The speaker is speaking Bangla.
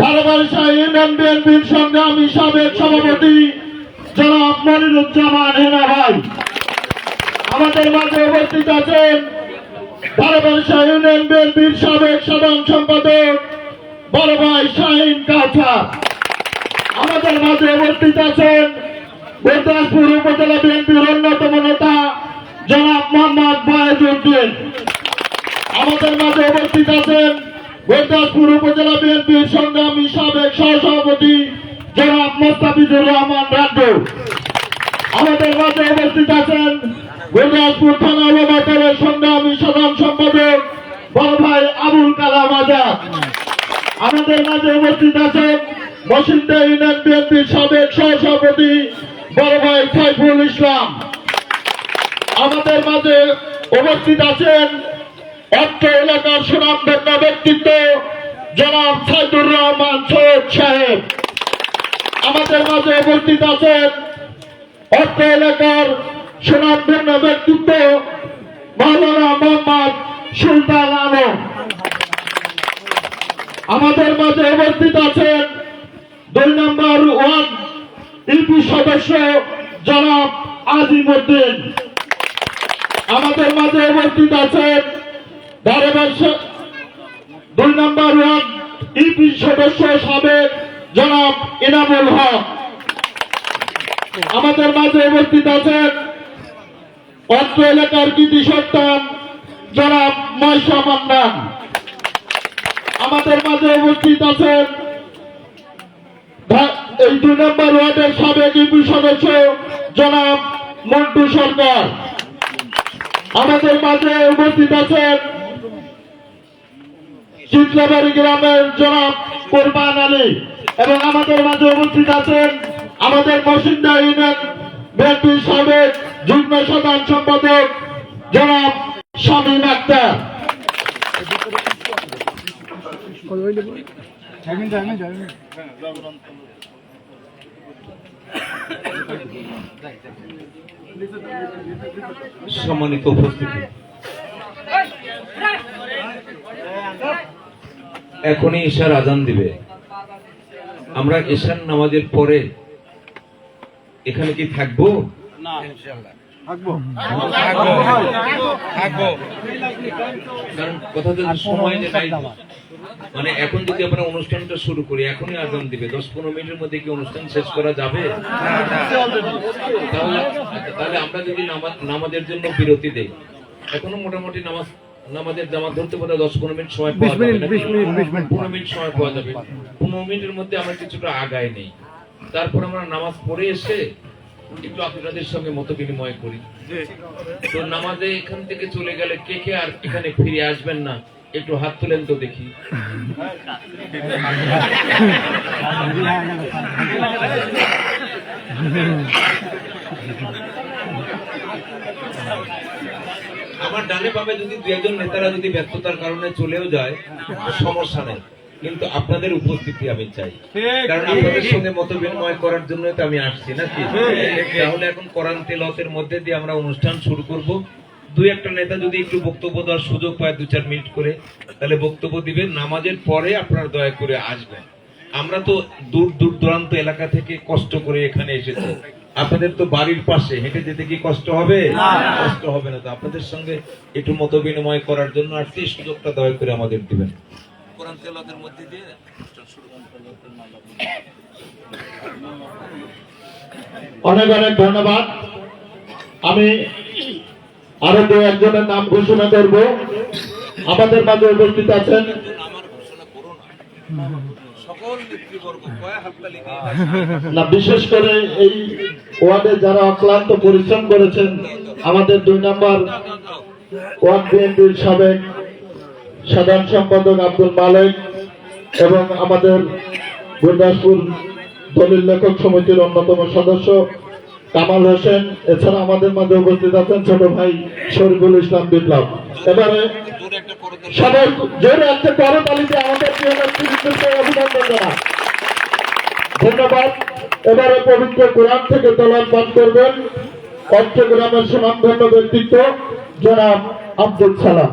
ভালোবাসা ইউনিয়ন বিএনপির সংগ্রামী সাবেক সভাপতি জনাব মনিরুজ্জামান হেনা ভাই আমাদের মাঝে উপস্থিত আছেন। ভালোবাসা ইউনিয়ন বিএনপির সাবেক সাধারণ সম্পাদক বড় ভাই শাহিন কাউসার আমাদের মাঝে উপস্থিত আছেন। গুরদাসপুর উপজেলা বিএনপির অন্যতম নেতা জনাব মোহাম্মদ ফয়েজউদ্দিন আমাদের মাঝে উপস্থিত আছেন। গুরদাসপুর উপজেলা বিএনপির সংগ্রামী সাবেক সহসভাপতি জনাব মোস্তাফিজুর রহমান রাড্ডু আমাদের মাঝে উপস্থিত আছেন। গুরদাসপুর থানা ওলামাকারের সংগ্রামী সাধারণ সম্পাদক বড় ভাই আবুল কালাম আজাদ আমাদের মাঝে উপস্থিত আছেন। মসিন্দা ইউনিয়ন বিএনপির সাবেক সহসভাপতি বড় ভাই সাইফুল ইসলাম আমাদের মাঝে উপস্থিত আছেন। অত্র এলাকার সুনামধন্য ব্যক্তিত্ব জনাব সাইদুর রহমান সৈয়দ সাহেব আমাদের মাঝে উপস্থিত আছেন। অত্র এলাকার সুনামধন্য ব্যক্তিত্ব মাওলানা মোহাম্মদ সুলতান আলম আমাদের মাঝে উপস্থিত আছেন। 2 নম্বর ওয়ার্ড ইউপি সদস্য জনাব আজিমউদ্দিন আমাদের মাঝে উপস্থিত আছেন। 2 নম্বর ওয়ার্ড ইউপি সদস্য সাবেক জনাব ইনামুল হক আমাদের মাঝে উপস্থিত আছেন। অত্র এলাকার কৃতি সন্তান জনাব ময়সা মান্নান আমাদের মাঝে উপস্থিত আছেন। এই 2 নম্বর ওয়ার্ডের সাবেক ইউপি সদস্য জনাব মন্টু সরকার আমাদের মাঝে উপস্থিত আছেন। চিতলাবাড়ি গ্রামের জনাব কোরবান আলী এবং আমাদের মাঝে উপস্থিত আছেন আমাদের মসিন্দা ইউনিয়ন বিএনপির সাবেক যুগ্ম সাধারণ সম্পাদক জনাব শামীম আক্তার সম্মানিত উপস্থিতি, এখনই ঈশার আজান দিবে। আমরা ঈশার নামাজের পরে এখানে কি থাকবো? কারণ কথা যদি সময় নাই, মানে এখন যদি আমরা অনুষ্ঠানটা শুরু করি, এখনই আজান দিবে, 10-15 মিনিটের মধ্যে কি অনুষ্ঠান শেষ করা যাবে? তাহলে আমরা যদি নামাজের জন্য বিরতি দেই, এখনো মোটামুটি নামাজের জামাত ধরতে পারে 10-15 মিনিট সময় পাওয়া যাবে, 15 মিনিট সময় পাওয়া যাবে। 15 মিনিটের মধ্যে আমরা কিছুটা আগায় নেই, তারপর আমরা নামাজ পড়ে এসে একটু আপনাদের সঙ্গে মত বিনিময় করি। তো নামাজে এখান থেকে চলে গেলে কে কে আর এখানে ফিরে আসবেন না, একটু হাত তুলেন তো দেখি। আমার ডানে পাবে যদি 2-1 নেতারা যদি ব্যস্ততার কারণে চলেও যায়, সমস্যা নেই, কিন্তু আপনাদের উপস্থিতি আমি চাই, কারণ আপনাদের সঙ্গে মত বিনিময় করার জন্য তো আমি আসছি নাকি। তাহলে এখন কোরআন তেলাওয়াতের মধ্যে দিয়ে আমরা অনুষ্ঠান শুরু করব। 2-1 নেতা যদি একটু বক্তব্য দেওয়ার সুযোগ পায় 2-4 মিনিট করে, তাহলে বক্তব্য দিবেন। নামাজের পরে আপনারা দয়া করে আসবেন। আমরা তো দূর দূরান্ত এলাকা থেকে কষ্ট করে এখানে এসেছি, আপনাদের তো বাড়ির পাশে, হেঁটে যেতে কি কষ্ট হবে? কষ্ট হবে না। তো আপনাদের সঙ্গে একটু মত বিনিময় করার জন্য আর সেই সুযোগটা দয়া করে আমাদের দিবেন। কোরআন তেলাওয়াতের মধ্যে দিয়ে অনেক অনেক ধন্যবাদ। আমি আরো 2-1 নাম ঘোষণা করব। আমাদের মাঝে উপস্থিত আছেন না, বিশেষ করে এই ওয়ার্ডে যারা অক্লান্ত পরিশ্রম করেছেন, আমাদের 2 নম্বর ওয়ার্ড বিএনপির সাবেক সাধারণ সম্পাদক আব্দুল মালিক এবং আমাদের গুরদাসপুর দলিল লেখক সমিতির অন্যতম সদস্য কামাল হোসেন, এছাড়া আমাদের মাঝে উপস্থিত আছেন ছোট ভাই শরীফুল ইসলাম বিপ্লব। এবারে সবাই জোরে একটা করতালিতে আমাদের অভিনন্দন জানান। ধন্যবাদ। এবারে পবিত্র কোরআন থেকে তেলাওয়াত পাঠ করবেন চট্টগ্রামের সুনামধন্য ব্যক্তিত্ব জনাব আব্দুল সালাম।